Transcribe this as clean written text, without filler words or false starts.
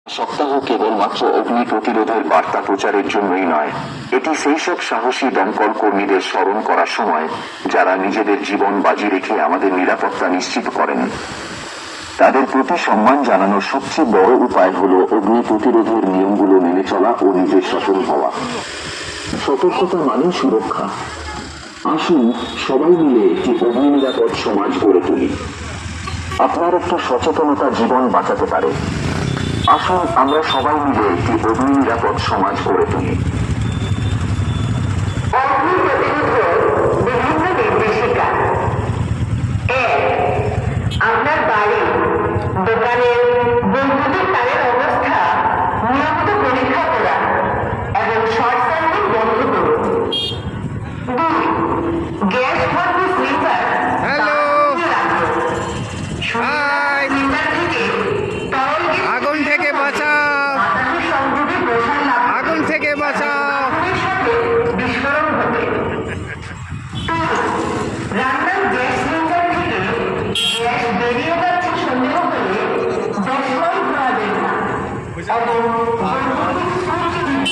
সপ্তাহ কেবলমাত্র অগ্নি প্রতিরোধের বার্তা প্রচারের জন্যই নয়, এটি সেই সব সাহসী দমকল কর্মীদের স্মরণ করার সময় যারা নিজেদের জীবন বাজি রেখে আমাদের নিরাপত্তা নিশ্চিত করেন। তাদের প্রতি সম্মান জানানোর সবচেয়ে বড় উপায় হলো অগ্নি প্রতিরোধের নিয়মগুলো মেনে চলা ও নিজের সচেতন হওয়া। সতর্কতা মানে সুরক্ষা। আসুন সবাই মিলে একটি অগ্নি নিরাপদ সমাজ গড়ে তুলি। আপনার একটা সচেতনতা জীবন বাঁচাতে পারে। আসুন আমরা সবাই মিলে একটি অগ্নি নিরাপদ সমাজ গড়ে তুলি। অগ্নি প্রতিরোধের বিভিন্ন নির্দেশিকা। 1. আপনার বাড়ি, দোকানের বৈদ্যুতিক তারের অবস্থা নিয়মিত পরীক্ষা করা এবং শর্ট সার্কিট বন্ধ করুন। 2. গ্যাস ভর্তি সিলিন্ডার আগুন থেকে বাঁচাও, আগুন থেকে বাঁচাও। বিস্ফোরণ ঘটে। রান্নার গ্যাস সিলিন্ডার থেকে গ্যাস বেরিয়ে যাচ্ছে সন্দেহ হলে গ্যাস ঘোরাবেন না এবং বৈদ্যুতিক সুইচ